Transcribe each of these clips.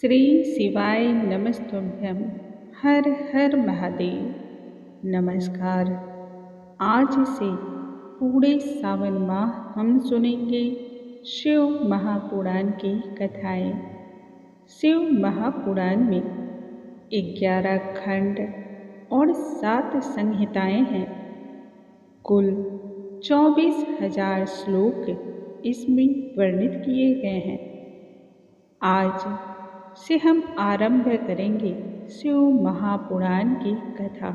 श्री शिवाय नमस्तुभ्यं। हर हर महादेव। नमस्कार। आज से पूरे सावन माह हम सुनेंगे शिव महापुराण की कथाएं। शिव महापुराण में 11 खंड और 7 संहिताएं हैं। कुल 24,000 श्लोक इसमें वर्णित किए गए हैं। आज से हम आरंभ करेंगे शिव महापुराण की कथा।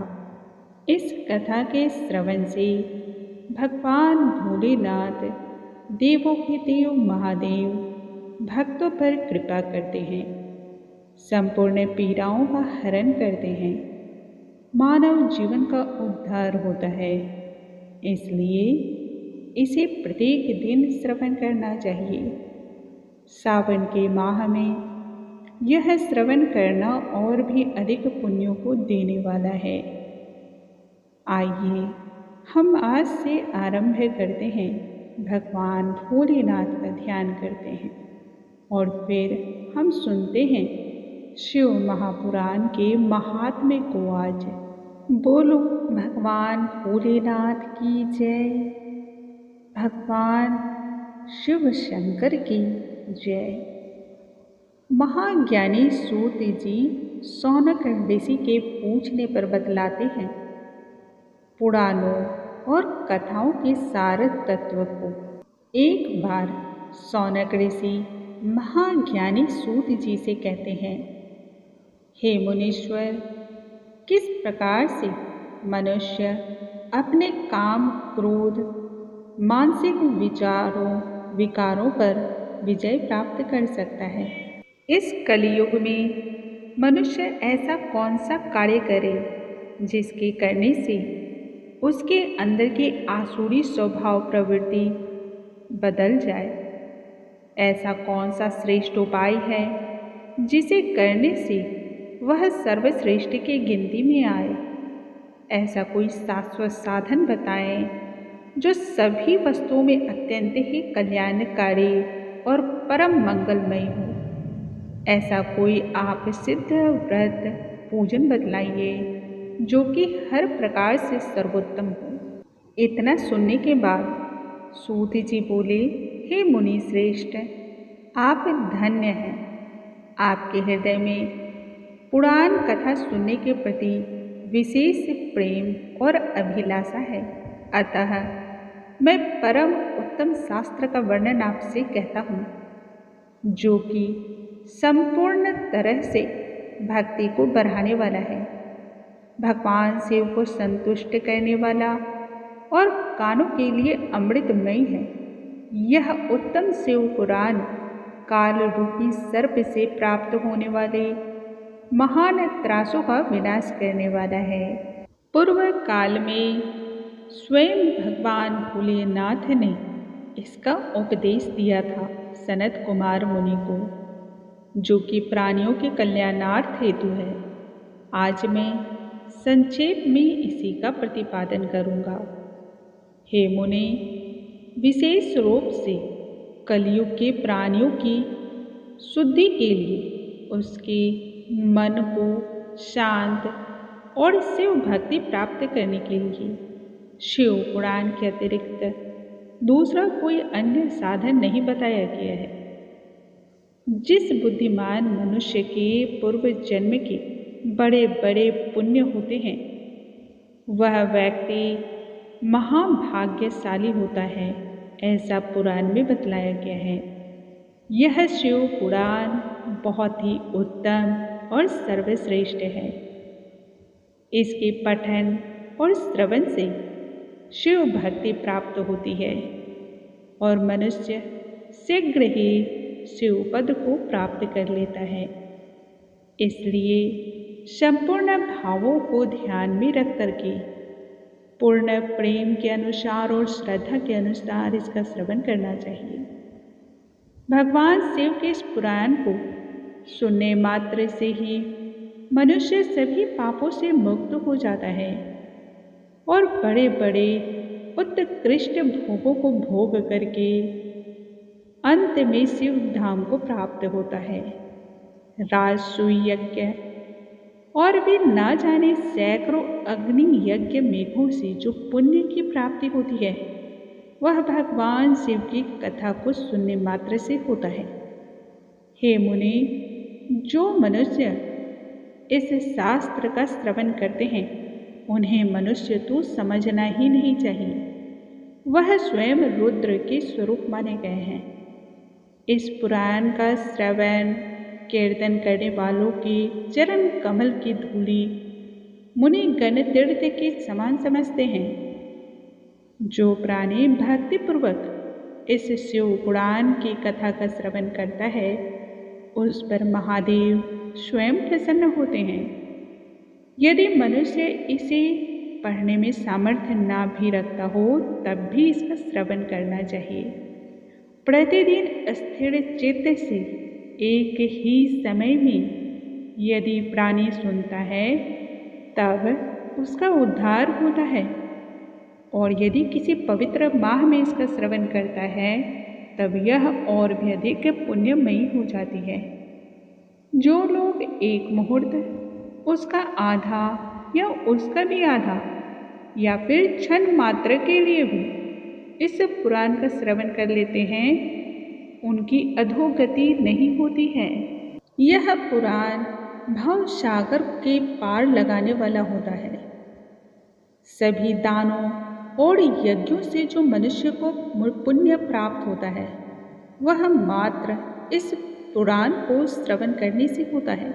इस कथा के श्रवण से भगवान भोलेनाथ, देवों के देव महादेव भक्तों पर कृपा करते हैं, संपूर्ण पीड़ाओं का हरण करते हैं, मानव जीवन का उद्धार होता है। इसलिए इसे प्रत्येक दिन श्रवण करना चाहिए। सावन के माह में यह श्रवण करना और भी अधिक पुण्यों को देने वाला है। आइए हम आज से आरंभ करते हैं। भगवान भोलेनाथ का ध्यान करते हैं और फिर हम सुनते हैं शिव महापुराण के महात्म्य को। आज बोलो भगवान भोलेनाथ की जय, भगवान शिव शंकर की जय। महाज्ञानी सूत जी शौनक ऋषि के पूछने पर बतलाते हैं पुराणों और कथाओं के सार तत्व को। एक बार शौनक ऋषि महाज्ञानी सूत जी से कहते हैं, हे मुनीश्वर, किस प्रकार से मनुष्य अपने काम, क्रोध, मानसिक विकारों पर विजय प्राप्त कर सकता है? इस कलियुग में मनुष्य ऐसा कौन सा कार्य करे जिसके करने से उसके अंदर की आसुरी स्वभाव प्रवृत्ति बदल जाए? ऐसा कौन सा श्रेष्ठ उपाय है जिसे करने से वह सर्वश्रेष्ठ की गिनती में आए? ऐसा कोई शाश्वत साधन बताएं जो सभी वस्तुओं में अत्यंत ही कल्याणकारी और परम मंगलमय हो। ऐसा कोई आप सिद्ध व्रत पूजन बतलाइए जो कि हर प्रकार से सर्वोत्तम हो। इतना सुनने के बाद सूत जी बोले, हे मुनि श्रेष्ठ, आप धन्य हैं। आपके हृदय में पुराण कथा सुनने के प्रति विशेष प्रेम और अभिलाषा है। अतः मैं परम उत्तम शास्त्र का वर्णन आपसे कहता हूँ, जो कि संपूर्ण तरह से भक्ति को बढ़ाने वाला है, भगवान शिव को संतुष्ट करने वाला और कानों के लिए अमृतमय है। यह उत्तम शिव पुराण काल रूपी सर्प से प्राप्त होने वाले महान त्रासों का विनाश करने वाला है। पूर्व काल में स्वयं भगवान भोलेनाथ ने इसका उपदेश दिया था सनत कुमार मुनि को, जो कि प्राणियों के कल्याणार्थ हेतु है। आज मैं संक्षेप में इसी का प्रतिपादन करूँगा। हे मुनि, विशेष रूप से कलयुग के प्राणियों की शुद्धि के लिए उसके मन को शांत और शिव भक्ति प्राप्त करने के लिए शिव पुराण के अतिरिक्त दूसरा कोई अन्य साधन नहीं बताया गया है। जिस बुद्धिमान मनुष्य के पूर्व जन्म के बड़े बड़े पुण्य होते हैं, वह व्यक्ति महाभाग्यशाली होता है, ऐसा पुराण में बतलाया गया है। यह शिव पुराण बहुत ही उत्तम और सर्वश्रेष्ठ है। इसके पठन और श्रवण से शिव भक्ति प्राप्त होती है और मनुष्य शीघ्र ही शिव पद को प्राप्त कर लेता है। इसलिए संपूर्ण भावों को ध्यान में रख करके पूर्ण प्रेम के अनुसार और श्रद्धा के अनुसार इसका श्रवण करना चाहिए। भगवान शिव के इस पुराण को सुनने मात्र से ही मनुष्य सभी पापों से मुक्त हो जाता है और बड़े बड़े उत्कृष्ट भोगों को भोग करके अंत में शिव धाम को प्राप्त होता है। राजसूय यज्ञ और भी ना जाने सैकड़ों अग्नि यज्ञ मेघों से जो पुण्य की प्राप्ति होती है, वह भगवान शिव की कथा को सुनने मात्र से होता है। हे मुनि, जो मनुष्य इस शास्त्र का श्रवण करते हैं, उन्हें मनुष्य तो समझना ही नहीं चाहिए। वह स्वयं रुद्र के स्वरूप माने गए हैं। इस पुराण का श्रवण कीर्तन करने वालों के चरण कमल की धूलि मुनि गण तीर्थ के समान समझते हैं। जो प्राणी भक्तिपूर्वक इस शिव पुराण की कथा का श्रवण करता है, उस पर महादेव स्वयं प्रसन्न होते हैं। यदि मनुष्य इसे पढ़ने में सामर्थ्य ना भी रखता हो, तब भी इसका श्रवण करना चाहिए। प्रतिदिन स्थिर चित्त से एक ही समय में यदि प्राणी सुनता है, तब उसका उद्धार होता है। और यदि किसी पवित्र माह में इसका श्रवण करता है, तब यह और भी अधिक पुण्यमयी हो जाती है। जो लोग एक मुहूर्त, उसका आधा या उसका भी आधा या फिर क्षण मात्र के लिए भी इस पुराण का श्रवण कर लेते हैं, उनकी अधोगति नहीं होती है। यह पुराण भव सागर के पार लगाने वाला होता है। सभी दानों और यज्ञों से जो मनुष्य को पुण्य प्राप्त होता है, वह मात्र इस पुराण को श्रवण करने से होता है।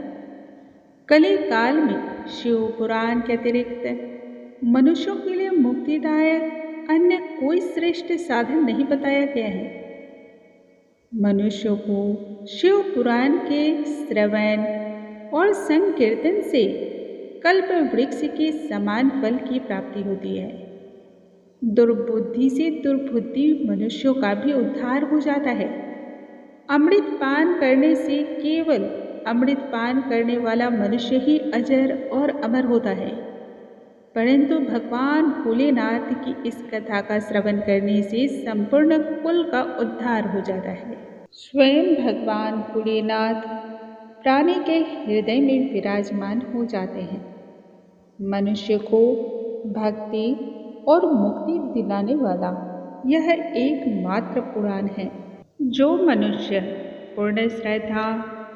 कली काल में शिव पुराण के अतिरिक्त मनुष्यों के लिए मुक्तिदायक अन्य कोई श्रेष्ठ साधन नहीं बताया गया है। मनुष्यों को शिव पुराण के श्रवण और संकीर्तन से कल्प वृक्ष के समान फल की प्राप्ति होती है। दुर्बुद्धि से दुर्बुद्धि मनुष्यों का भी उद्धार हो जाता है। अमृत पान करने से केवल अमृत पान करने वाला मनुष्य ही अजर और अमर होता है, परंतु भगवान भोलेनाथ की इस कथा का श्रवण करने से संपूर्ण कुल का उद्धार हो जाता है। स्वयं भगवान भोलेनाथ प्राणी के हृदय में विराजमान हो जाते हैं। मनुष्य को भक्ति और मुक्ति दिलाने वाला यह एकमात्र पुराण है। जो मनुष्य पूर्ण श्रद्धा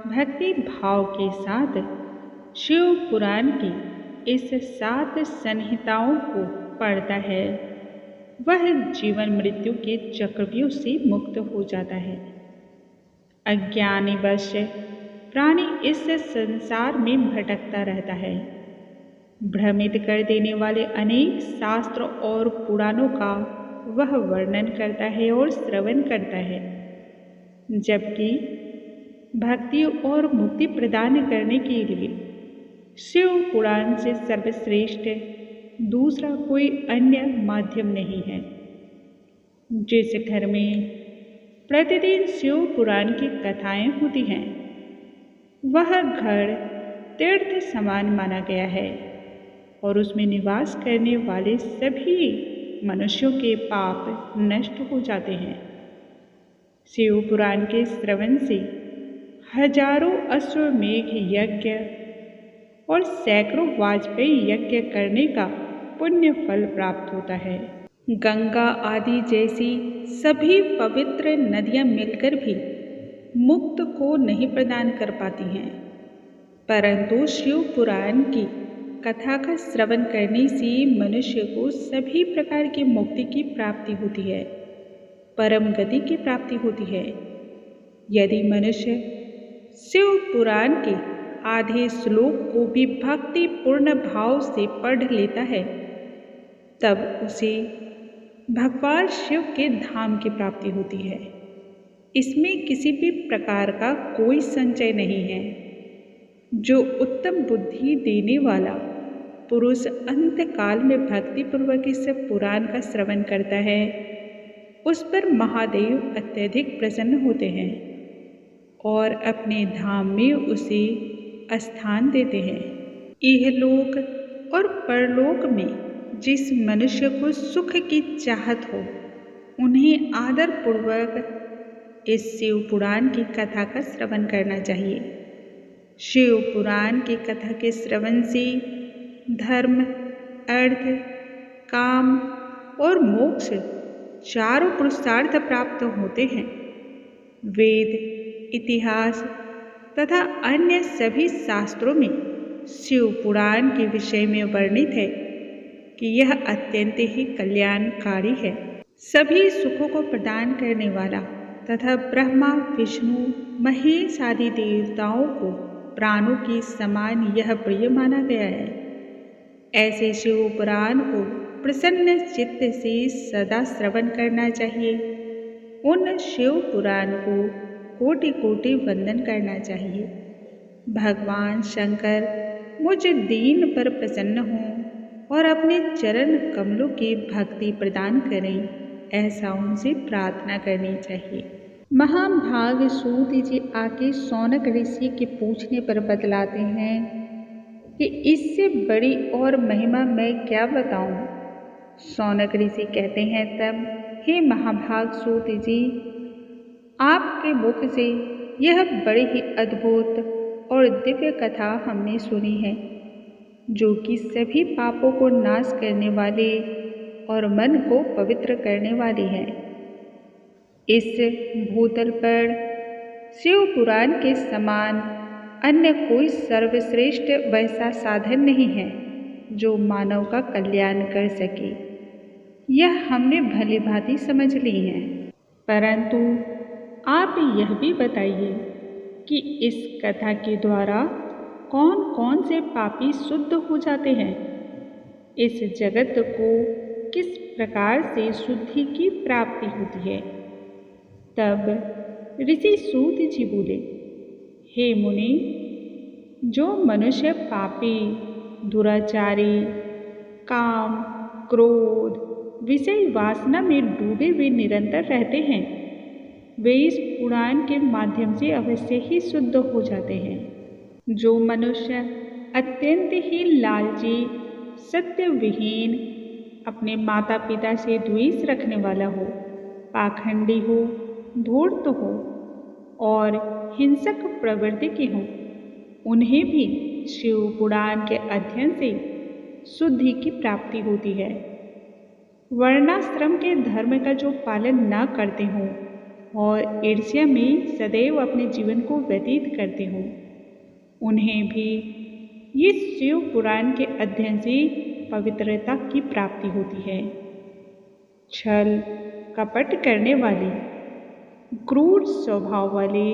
भक्ति भाव के साथ शिव पुराण की इस 7 संहिताओं को पढ़ता है, वह जीवन मृत्यु के चक्रव्यूह से मुक्त हो जाता है। अज्ञानीवश प्राणी इस संसार में भटकता रहता है। भ्रमित कर देने वाले अनेक शास्त्र और पुराणों का वह वर्णन करता है और श्रवण करता है, जबकि भक्ति और मुक्ति प्रदान करने के लिए शिव पुराण से सर्वश्रेष्ठ दूसरा कोई अन्य माध्यम नहीं है। जिस घर में प्रतिदिन शिव पुराण की कथाएं होती हैं, वह घर तीर्थ समान माना गया है और उसमें निवास करने वाले सभी मनुष्यों के पाप नष्ट हो जाते हैं। शिव पुराण के श्रवण से हजारों अश्वमेघ यज्ञ और सैकड़ों वाजपेयी यज्ञ करने का पुण्य फल प्राप्त होता है। गंगा आदि जैसी सभी पवित्र नदियां मिलकर भी मुक्त को नहीं प्रदान कर पाती हैं, परंतु शिव पुराण की कथा का श्रवण करने से मनुष्य को सभी प्रकार की मुक्ति की प्राप्ति होती है, परम गति की प्राप्ति होती है। यदि मनुष्य शिव पुराण के आधे श्लोक को भी भक्ति पूर्ण भाव से पढ़ लेता है, तब उसे भगवान शिव के धाम की प्राप्ति होती है। इसमें किसी भी प्रकार का कोई संचय नहीं है। जो उत्तम बुद्धि देने वाला पुरुष अंत काल में भक्ति पूर्वक इस पुराण का श्रवण करता है, उस पर महादेव अत्यधिक प्रसन्न होते हैं और अपने धाम में उसे स्थान देते हैं। इहलोक और परलोक में जिस मनुष्य को सुख की चाहत हो, उन्हें आदर पूर्वक इस शिव पुराण की कथा का श्रवण करना चाहिए। शिव पुराण की कथा के श्रवण से धर्म, अर्थ, काम और मोक्ष चारों पुरुषार्थ प्राप्त होते हैं। वेद, इतिहास तथा अन्य सभी शास्त्रों में शिव पुराण के विषय में वर्णित है कि यह अत्यंत ही कल्याणकारी है। सभी सुखों को प्रदान करने वाला तथा ब्रह्मा, विष्णु, महेश आदि देवताओं को प्राणों के समान यह प्रिय माना गया है। ऐसे शिव पुराण को प्रसन्न चित्त से सदा श्रवण करना चाहिए। उन शिव पुराण को कोटि कोटि वंदन करना चाहिए। भगवान शंकर मुझ दीन पर प्रसन्न हों और अपने चरण कमलों की भक्ति प्रदान करें, ऐसा उनसे प्रार्थना करनी चाहिए। महाभाग सूत जी आके शौनक ऋषि के पूछने पर बतलाते हैं कि इससे बड़ी और महिमा मैं क्या बताऊं। शौनक ऋषि कहते हैं, तब हे महाभाग सूत जी, आपके मुख से यह बड़ी ही अद्भुत और दिव्य कथा हमने सुनी है, जो कि सभी पापों को नाश करने वाली और मन को पवित्र करने वाली है। इस भूतल पर शिव पुराण के समान अन्य कोई सर्वश्रेष्ठ वैसा साधन नहीं है जो मानव का कल्याण कर सके। यह हमने भली भांति समझ ली है, परंतु आप यह भी बताइए कि इस कथा के द्वारा कौन कौन से पापी शुद्ध हो जाते हैं। इस जगत को किस प्रकार से शुद्धि की प्राप्ति होती है। तब ऋषि सूत जी बोले, हे मुनि, जो मनुष्य पापी, दुराचारी, काम, क्रोध, विषय वासना में डूबे हुए निरंतर रहते हैं, वे इस पुराण के माध्यम से अवश्य ही शुद्ध हो जाते हैं। जो मनुष्य अत्यंत ही लालची, सत्य विहीन, अपने माता पिता से द्वेष रखने वाला हो, पाखंडी हो, धूर्त हो और हिंसक प्रवृत्ति के हो, उन्हें भी शिव पुराण के अध्ययन से शुद्धि की प्राप्ति होती है। वर्णाश्रम के धर्म का जो पालन न करते हों और ईर्ष्या में सदैव अपने जीवन को व्यतीत करते हों, उन्हें भी इस शिव पुराण के अध्ययन से पवित्रता की प्राप्ति होती है। छल कपट करने वाले, क्रूर स्वभाव वाले,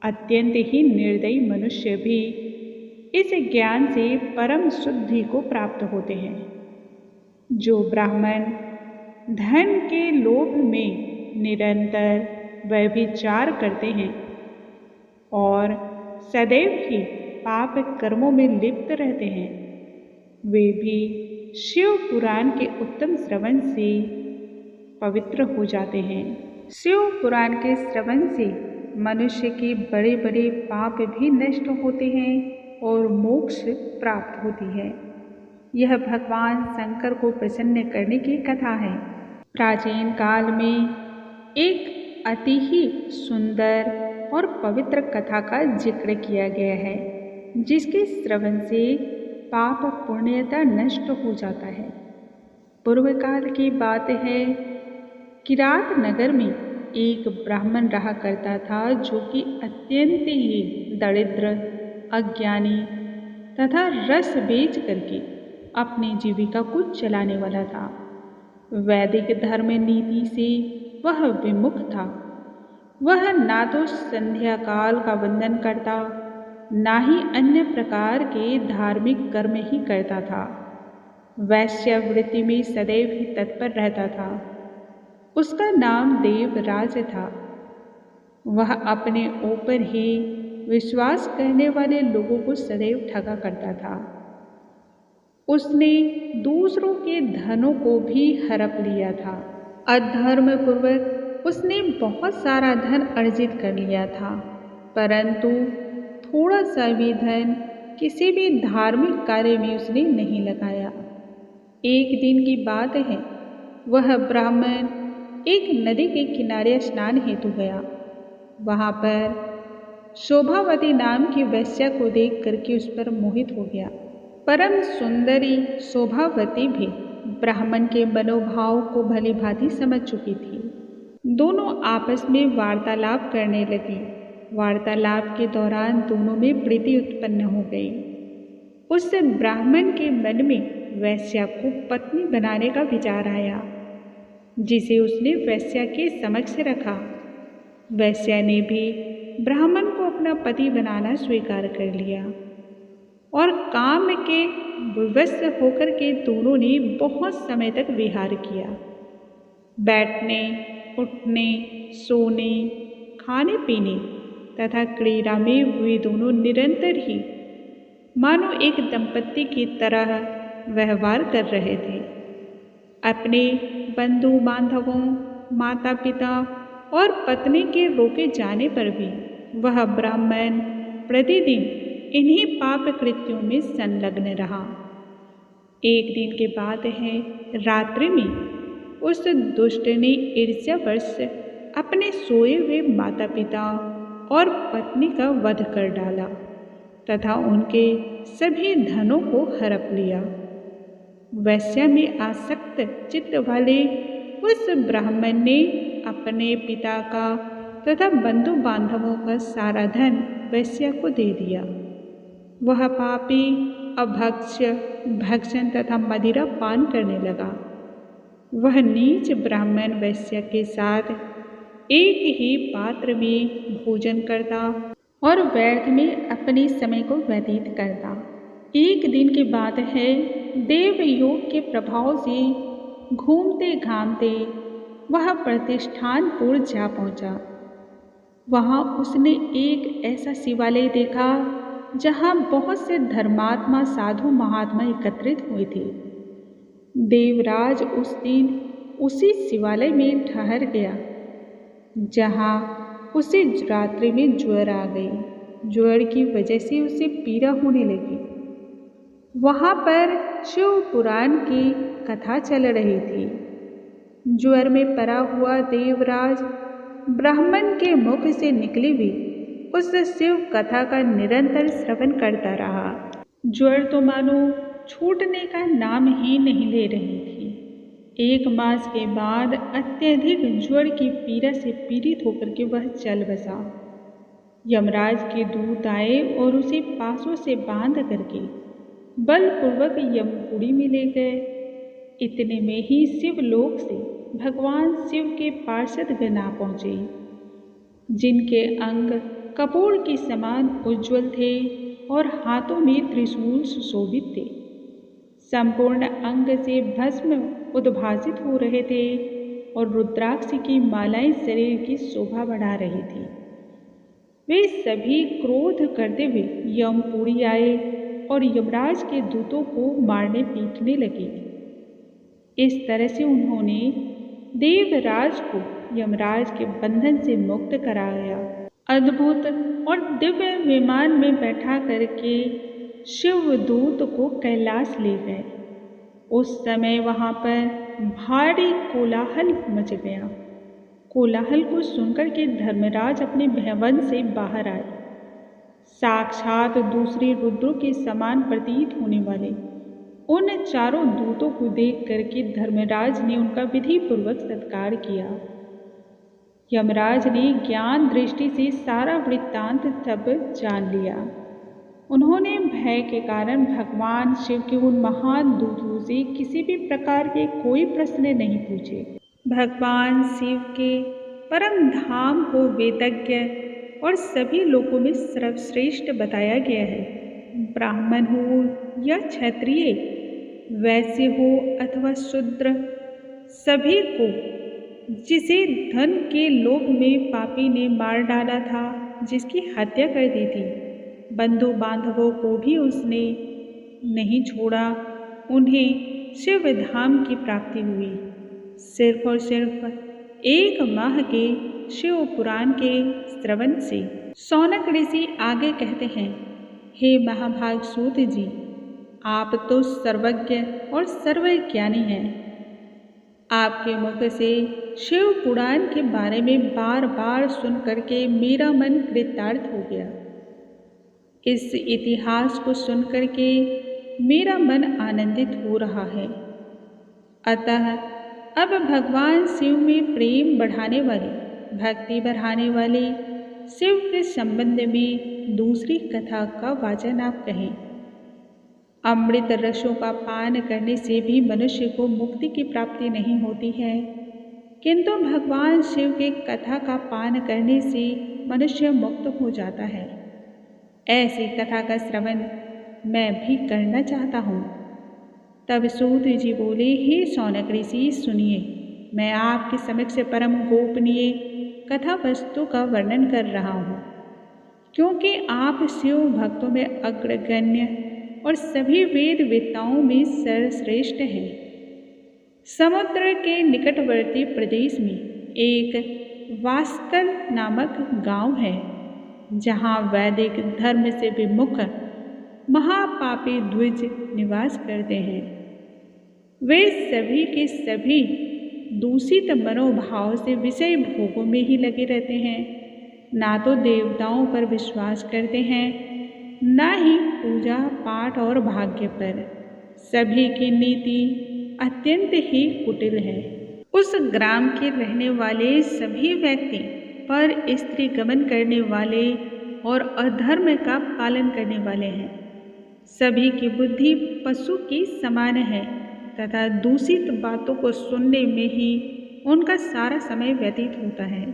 अत्यंत ही निर्दयी मनुष्य भी इस ज्ञान से परम शुद्धि को प्राप्त होते हैं। जो ब्राह्मण धन के लोभ में निरंतर व्यभिचार करते हैं और सदैव ही पाप कर्मों में लिप्त रहते हैं, वे भी शिव पुराण के उत्तम श्रवण से पवित्र हो जाते हैं। शिव पुराण के श्रवण से मनुष्य के बड़े बड़े पाप भी नष्ट होते हैं और मोक्ष प्राप्त होती है। यह भगवान शंकर को प्रसन्न करने की कथा है। प्राचीन काल में एक अति ही सुंदर और पवित्र कथा का जिक्र किया गया है, जिसके श्रवण से पाप पुण्यता नष्ट हो जाता है। पूर्व काल की बात है, किरात नगर में एक ब्राह्मण रहा करता था, जो कि अत्यंत ही दरिद्र, अज्ञानी तथा रस बेच करके अपनी जीविका को चलाने वाला था। वैदिक धर्म नीति से वह विमुख था। वह ना तो संध्या काल का वंदन करता, ना ही अन्य प्रकार के धार्मिक कर्म ही करता था। वैश्यावृत्ति में सदैव ही तत्पर रहता था। उसका नाम देवराज था। वह अपने ऊपर ही विश्वास करने वाले लोगों को सदैव ठगा करता था। उसने दूसरों के धनों को भी हड़प लिया था। अधर्म पूर्वक उसने बहुत सारा धन अर्जित कर लिया था, परंतु थोड़ा सा भी धन किसी भी धार्मिक कार्य में उसने नहीं लगाया। एक दिन की बात है, वह ब्राह्मण एक नदी के किनारे स्नान हेतु गया। वहाँ पर शोभावती नाम की वेश्या को देख करके उस पर मोहित हो गया। परम सुंदरी शोभावती भी ब्राह्मण के मनोभाव को भली भांति समझ चुकी थी। दोनों आपस में वार्तालाप करने लगी। वार्तालाप के दौरान दोनों में प्रीति उत्पन्न हो गई। उस ब्राह्मण के मन में वेश्या को पत्नी बनाने का विचार आया, जिसे उसने वेश्या के समक्ष रखा। वेश्या ने भी ब्राह्मण को अपना पति बनाना स्वीकार कर लिया और काम के विवश होकर के दोनों ने बहुत समय तक विहार किया। बैठने, उठने, सोने, खाने पीने तथा क्रीड़ा में वे दोनों निरंतर ही मानो एक दंपत्ति की तरह व्यवहार कर रहे थे। अपने बंधु बांधवों, माता पिता और पत्नी के रोके जाने पर भी वह ब्राह्मण प्रतिदिन इन्हीं पाप कृत्यों में संलग्न रहा। एक दिन की बात है, रात्रि में उस दुष्ट ने ईर्ष्यावश अपने सोए हुए माता पिता और पत्नी का वध कर डाला तथा उनके सभी धनों को हड़प लिया। वेश्या में आसक्त चित्त वाले उस ब्राह्मण ने अपने पिता का तथा बंधु बांधवों का सारा धन वेश्या को दे दिया। वह पापी अभक्ष्य, भक्षण तथा मदिरा पान करने लगा। वह नीच ब्राह्मण वेश्या के साथ एक ही पात्र में भोजन करता और व्यर्थ में अपने समय को व्यतीत करता। एक दिन की बात है, देव योग के प्रभाव से घूमते घामते वह प्रतिष्ठानपुर जा पहुंचा। वहां उसने एक ऐसा शिवालय देखा जहां बहुत से धर्मात्मा साधु महात्मा एकत्रित हुए थे। देवराज उस दिन उसी शिवालय में ठहर गया जहां उसे रात्रि में ज्वर आ गई। ज्वर की वजह से उसे पीड़ा होने लगी। वहां पर शिव पुराण की कथा चल रही थी। ज्वर में पड़ा हुआ देवराज ब्राह्मण के मुख से निकली हुई उस शिव कथा का निरंतर श्रवण करता रहा। ज्वर तो मानो छूटने का नाम ही नहीं ले रही थी। 1 मास के बाद अत्यधिक ज्वर की पीड़ा से पीड़ित होकर के वह चल बसा। यमराज के दूत आए और उसे पासों से बांध करके बलपूर्वक यमपुरी में ले गए। इतने में ही शिवलोक से भगवान शिव के पार्षद गण आ पहुँचे, जिनके अंग कपूर के समान उज्ज्वल थे और हाथों में त्रिशूल सुशोभित थे। संपूर्ण अंग से भस्म उद्भासित हो रहे थे और रुद्राक्ष की मालाएं शरीर की शोभा बढ़ा रही थी। वे सभी क्रोध करते हुए यमपुरी आए और यमराज के दूतों को मारने पीटने लगे। इस तरह से उन्होंने देवराज को यमराज के बंधन से मुक्त कराया। अद्भुत और दिव्य विमान में बैठा करके शिवदूत को कैलाश ले गए। उस समय वहां पर भारी कोलाहल मच गया। कोलाहल को सुनकर के धर्मराज अपने भवन से बाहर आए। साक्षात दूसरे रुद्रों के समान प्रतीत होने वाले उन चारों दूतों को देख करके धर्मराज ने उनका विधि पूर्वक सत्कार किया। यमराज ने ज्ञान दृष्टि से सारा वृत्तांत सब जान लिया। उन्होंने भय के कारण भगवान शिव के उन महान दूतों से किसी भी प्रकार के कोई प्रश्न नहीं पूछे। भगवान शिव के परम धाम को वेदज्ञ और सभी लोगों में सर्वश्रेष्ठ बताया गया है। ब्राह्मण हो या क्षत्रिय, वैश्य हो अथवा शूद्र, सभी को जिसे धन के लोभ में पापी ने मार डाला था, जिसकी हत्या कर दी थी, बंधु बांधवों को भी उसने नहीं छोड़ा। उन्हें शिव धाम की प्राप्ति हुई। सिर्फ और सिर्फ 1 माह के शिव पुराण के श्रवण से। शौनक ऋषि आगे कहते हैं, हे महाभाग सूत जी, आप तो सर्वज्ञ और सर्वज्ञानी हैं। आपके मुख से शिव पुराण के बारे में बार बार सुन करके मेरा मन कृतार्थ हो गया। इस इतिहास को सुन करके मेरा मन आनंदित हो रहा है। अतः अब भगवान शिव में प्रेम बढ़ाने वाली, भक्ति बढ़ाने वाली शिव के संबंध में दूसरी कथा का वाचन आप कहें। अमृत रसों का पान करने से भी मनुष्य को मुक्ति की प्राप्ति नहीं होती है, किंतु भगवान शिव के कथा का पान करने से मनुष्य मुक्त हो जाता है। ऐसी कथा का श्रवण मैं भी करना चाहता हूँ। तब सूत जी बोले, हे शौनक ऋषि सुनिए, मैं आपके समक्ष परम गोपनीय कथा वस्तु का वर्णन कर रहा हूँ, क्योंकि आप शिव भक्तों में अग्रगण्य और सभी वेद वेत्ताओं में सर्वश्रेष्ठ हैं। समुद्र के निकटवर्ती प्रदेश में एक वास्कर नामक गांव है, जहाँ वैदिक धर्म से विमुख महापापी द्विज निवास करते हैं। वे सभी के सभी दूषित मनोभाव से विषय भोगों में ही लगे रहते हैं। ना तो देवताओं पर विश्वास करते हैं, ना ही पूजा पाठ और भाग्य पर। सभी की नीति अत्यंत ही कुटिल है। उस ग्राम के रहने वाले सभी व्यक्ति पर स्त्री गमन करने वाले और अधर्म का पालन करने वाले हैं। सभी की बुद्धि पशु की समान है तथा दूषित बातों को सुनने में ही उनका सारा समय व्यतीत होता है।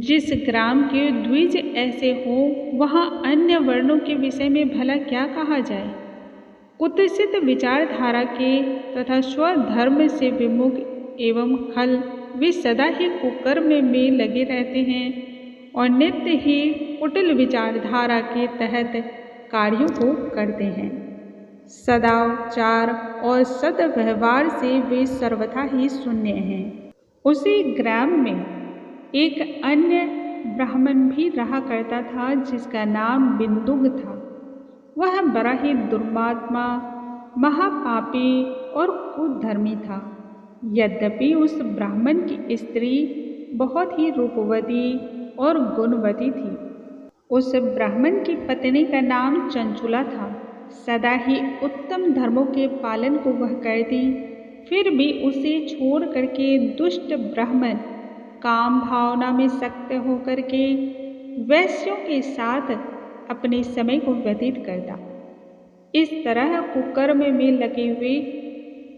जिस ग्राम के द्विज ऐसे हो, वहाँ अन्य वर्णों के विषय में भला क्या कहा जाए। कुत्सित विचारधारा के तथा स्वधर्म से विमुख एवं खल वे सदा ही कुकर्म में लगे रहते हैं और नित्य ही कुटिल विचारधारा के तहत कार्यों को करते हैं। सदाचार और सद्व्यवहार से वे सर्वथा ही शून्य हैं। उसी ग्राम में एक अन्य ब्राह्मण भी रहा करता था, जिसका नाम बिंदुक था। वह बड़ा ही दुर्मात्मा, महापापी और कुधर्मी था। यद्यपि उस ब्राह्मण की स्त्री बहुत ही रूपवती और गुणवती थी। उस ब्राह्मण की पत्नी का नाम चंचुला था। सदा ही उत्तम धर्मों के पालन को वह करती, फिर भी उसे छोड़ करके दुष्ट ब्राह्मण काम भावना में सक्त होकर के वैश्यों के साथ अपने समय को व्यतीत करता। इस तरह कुकर्म में लगे हुए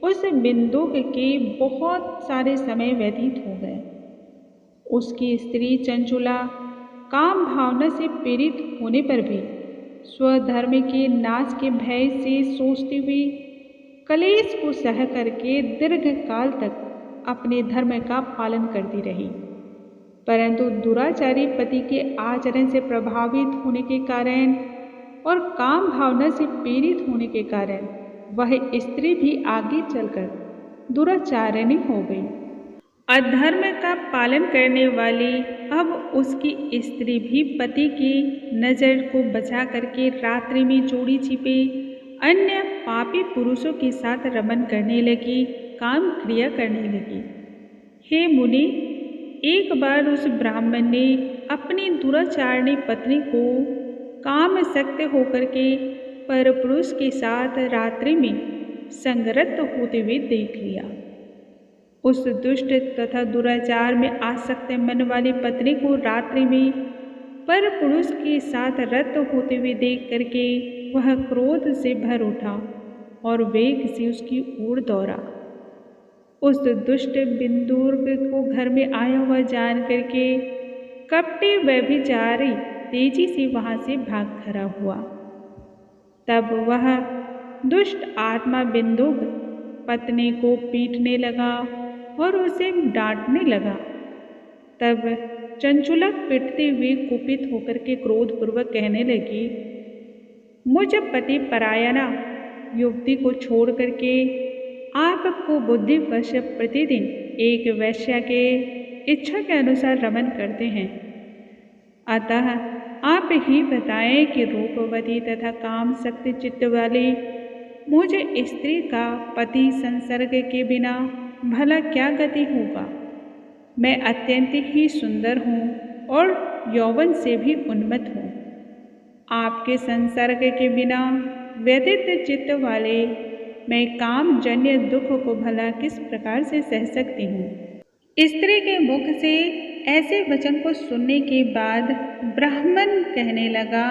उस बिंदुक के बहुत सारे समय व्यतीत हो गए। उसकी स्त्री चंचुला काम भावना से पीड़ित होने पर भी स्वधर्म के नाश के भय से सोचती हुई कलेश को सह करके दीर्घ काल तक अपने धर्म का पालन करती रही। परंतु दुराचारी पति के आचरण से प्रभावित होने के कारण और काम भावना से पीड़ित होने के कारण वह स्त्री भी आगे चलकर दुराचारिणी हो गई। अधर्म का पालन करने वाली अब उसकी स्त्री भी पति की नज़र को बचा करके रात्रि में चोरी छिपे अन्य पापी पुरुषों के साथ रमन करने लगी, काम क्रिया करने लगी। हे मुनि, एक बार उस ब्राह्मण ने अपनी दुराचारिणी पत्नी को कामासक्त होकर के परपुरुष के साथ रात्रि में संगरत होते हुए देख लिया। उस दुष्ट तथा दुराचार में आसक्त मन वाली पत्नी को रात्रि में परपुरुष के साथ रत होते हुए देख करके वह क्रोध से भर उठा और वेग से उसकी ओर दौड़ा। उस दुष्ट बिंदुक को घर में आया हुआ जान करके कपटी व्यभिचारी तेजी से वहाँ से भाग खड़ा हुआ। तब वह दुष्ट आत्मा बिंदुक पत्नी को पीटने लगा और उसे डांटने लगा। तब चंचुला पिटते हुए कुपित होकर के क्रोधपूर्वक कहने लगी, मुझ पति परायणा युवती को छोड़ करके आपको बुद्धिवश प्रतिदिन एक वैश्या के इच्छा के अनुसार रमन करते हैं। अतः आप ही बताएं कि रूपवती तथा काम शक्ति चित्त वाली मुझ स्त्री का पति संसर्ग के बिना भला क्या गति होगा। मैं अत्यंत ही सुंदर हूँ और यौवन से भी उन्मत्त हूँ। आपके संसर्ग के बिना व्यथित चित्त वाले मैं कामजन्य दुख को भला किस प्रकार से सह सकती हूँ। स्त्री के मुख से ऐसे वचन को सुनने के बाद ब्राह्मण कहने लगा,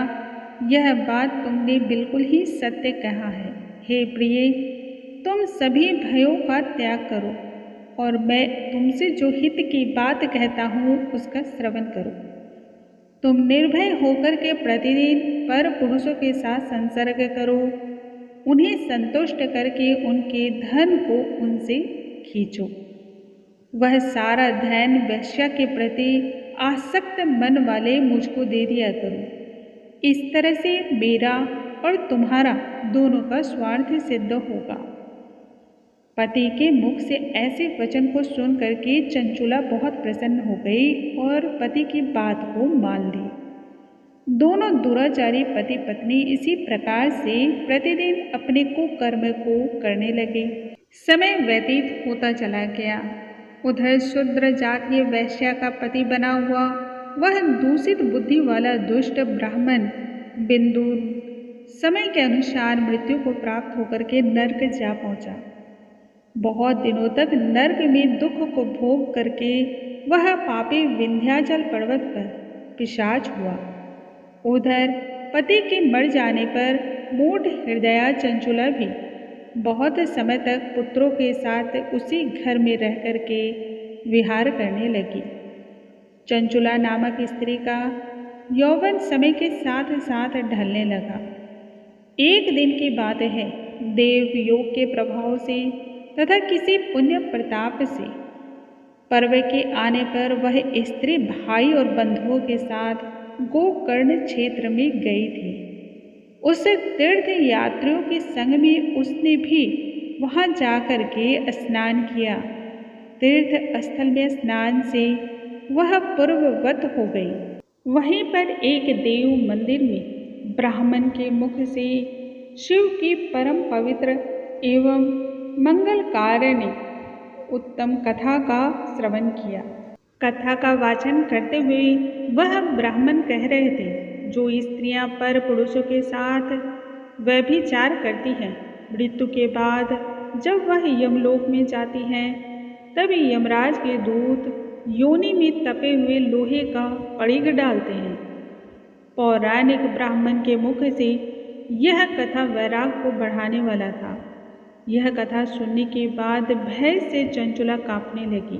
यह बात तुमने बिल्कुल ही सत्य कहा है। हे प्रिय, तुम सभी भयों का त्याग करो और मैं तुमसे जो हित की बात कहता हूँ उसका श्रवण करो। तुम निर्भय होकर के प्रतिदिन पर पुरुषों के साथ संसर्ग करो, उन्हें संतुष्ट करके उनके धन को उनसे खींचो। वह सारा धन वेश्या के प्रति आसक्त मन वाले मुझको दे दिया करो। इस तरह से मेरा और तुम्हारा दोनों का स्वार्थ सिद्ध होगा। पति के मुख से ऐसे वचन को सुन करके चंचुला बहुत प्रसन्न हो गई और पति की बात को मान ली। दोनों दुराचारी पति पत्नी इसी प्रकार से प्रतिदिन अपने कुकर्म को करने लगे। समय व्यतीत होता चला गया। उधर शूद्र जातीय वैश्या का पति बना हुआ वह दूषित बुद्धि वाला दुष्ट ब्राह्मण बिंदु समय के अनुसार मृत्यु को प्राप्त होकर के नर्क जा पहुंचा। बहुत दिनों तक नर्क में दुख को भोग करके वह पापी विंध्याचल पर्वत पर पिशाच हुआ। उधर पति के मर जाने पर मूढ़ हृदया चंचुला भी बहुत समय तक पुत्रों के साथ उसी घर में रह कर के विहार करने लगी। चंचुला नामक स्त्री का यौवन समय के साथ साथ ढलने लगा। एक दिन की बात है, देव योग के प्रभाव से तथा किसी पुण्य प्रताप से पर्व के आने पर वह स्त्री भाई और बंधुओं के साथ गोकर्ण क्षेत्र में गई थी। उस तीर्थ यात्रियों के संग में उसने भी वहां जाकर के स्नान किया। तीर्थ स्थल में स्नान से वह पूर्ववत हो गई। वहीं पर एक देव मंदिर में ब्राह्मण के मुख से शिव की परम पवित्र एवं मंगलकारिणी उत्तम कथा का श्रवण किया। कथा का वाचन करते हुए वह ब्राह्मण कह रहे थे, जो स्त्रियां पर पुरुषों के साथ व्यभिचार करती हैं, मृत्यु के बाद जब वह यमलोक में जाती हैं, तब यमराज के दूत योनि में तपे हुए लोहे का पड़िग डालते हैं। पौराणिक ब्राह्मण के मुख से यह कथा वैराग को बढ़ाने वाला था। यह कथा सुनने के बाद भय से चंचुला कांपने लगी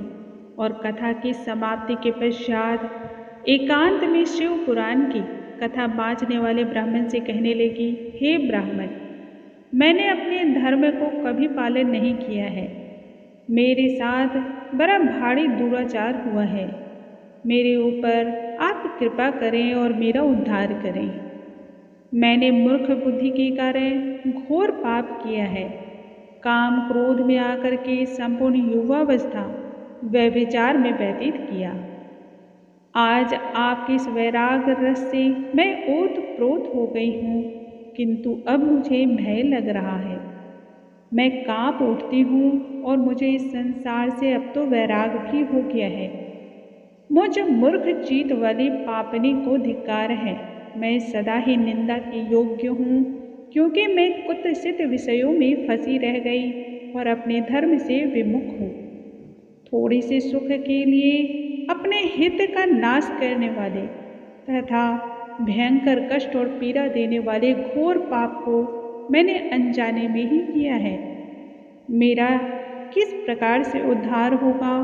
और कथा की समाप्ति के पश्चात एकांत में शिव पुराण की कथा बाँचने वाले ब्राह्मण से कहने लगी, हे ब्राह्मण, मैंने अपने धर्म को कभी पालन नहीं किया है। मेरे साथ बड़ा भारी दुराचार हुआ है। मेरे ऊपर आप कृपा करें और मेरा उद्धार करें। मैंने मूर्ख बुद्धि के कारण घोर पाप किया है। काम क्रोध में आकर के संपूर्ण युवावस्था व्यभिचार में व्यतीत किया। आज आपके इस वैराग रस से मैं ओतप्रोत हो गई हूँ, किंतु अब मुझे भय लग रहा है। मैं कांप उठती हूँ और मुझे इस संसार से अब तो वैराग भी हो गया है। मुझ मूर्ख चित्त वाली पापनी को धिक्कार है। मैं सदा ही निंदा के योग्य हूँ, क्योंकि मैं कुत्सित विषयों में फंसी रह गई और अपने धर्म से विमुख हूँ। थोड़ी से सुख के लिए अपने हित का नाश करने वाले तथा भयंकर कष्ट और पीड़ा देने वाले घोर पाप को मैंने अनजाने में ही किया है। मेरा किस प्रकार से उद्धार होगा?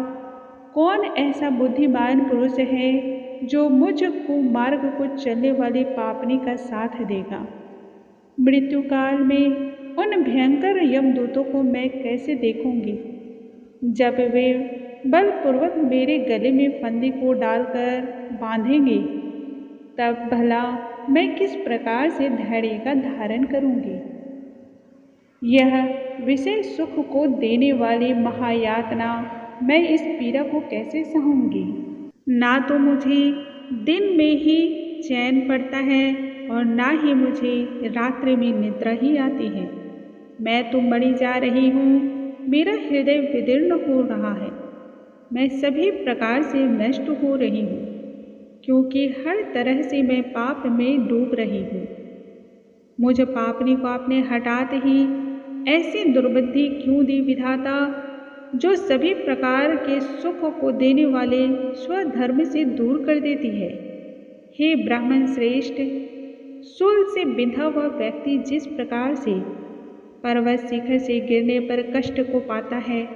कौन ऐसा बुद्धिमान पुरुष है जो मुझ कुमार्ग को चलने वाली पापनी का साथ देगा? मृत्यु काल में उन भयंकर यमदूतों को मैं कैसे देखूंगी, जब वे बलपूर्वक मेरे गले में फंदी को डालकर बांधेंगे? तब भला मैं किस प्रकार से धैर्य का धारण करूंगी? यह विषय सुख को देने वाली महायातना मैं इस पीड़ा को कैसे सहूंगी? ना तो मुझे दिन में ही चैन पड़ता है और ना ही मुझे रात्रि में निद्रा ही आती है। मैं तो मरी जा रही हूँ मेरा हृदय विदीर्ण हो रहा है। मैं सभी प्रकार से नष्ट हो रही हूँ, क्योंकि हर तरह से मैं पाप में डूब रही हूँ। मुझ पापनी को आपने हटाते ही ऐसी दुर्बुद्धि क्यों दी विधाता, जो सभी प्रकार के सुख को देने वाले स्वधर्म से दूर कर देती है। हे ब्राह्मण श्रेष्ठ, शूल से बिंधा हुआ व्यक्ति जिस प्रकार से पर्वत शिखर से गिरने पर कष्ट को पाता है,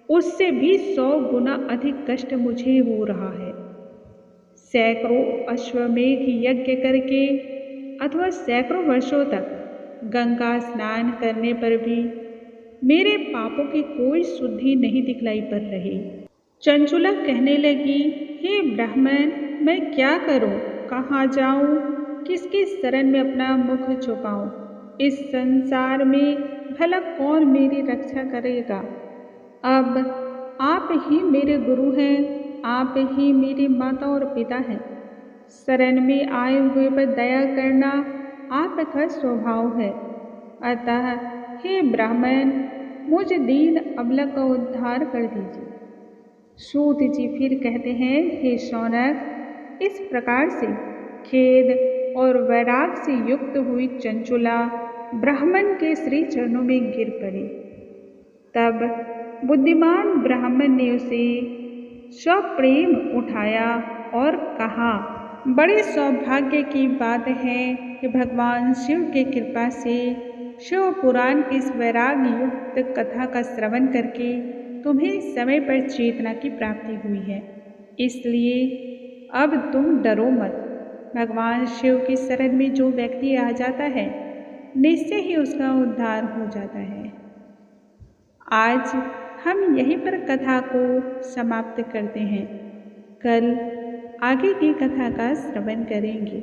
उससे भी 100 गुना अधिक कष्ट मुझे हो रहा है। सैकड़ों अश्वमेध यज्ञ करके अथवा सैकड़ों वर्षों तक गंगा स्नान करने पर भी मेरे पापों की कोई शुद्धि नहीं दिखलाई पड़ रही। चंचुला कहने लगी, हे ब्राह्मण, मैं क्या करूं? कहाँ जाऊं? किसकी शरण में अपना मुख छुपाऊं? इस संसार में भला कौन मेरी रक्षा करेगा? अब आप ही मेरे गुरु हैं, आप ही मेरी माता और पिता हैं। शरण में आए हुए पर दया करना आपका स्वभाव है। अतः हे ब्राह्मण, मुझ दीन अबला का उद्धार कर दीजिए। सूत जी फिर कहते हैं, हे शौनक, इस प्रकार से खेद और वैराग से युक्त हुई चंचुला ब्राह्मण के श्री चरणों में गिर पड़ी। तब बुद्धिमान ब्राह्मण ने उसे सप्रेम उठाया और कहा, बड़े सौभाग्य की बात है कि भगवान शिव की कृपा से शिव पुराण की इस वैराग युक्त कथा का श्रवण करके तुम्हें समय पर चेतना की प्राप्ति हुई है। इसलिए अब तुम डरो मत। भगवान शिव की शरण में जो व्यक्ति आ जाता है, निश्चय ही उसका उद्धार हो जाता है। आज हम यहीं पर कथा को समाप्त करते हैं। कल आगे की कथा का श्रवण करेंगे।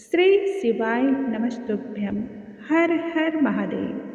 श्री शिवाय नमस्तुभ्यम। हर हर महादेव।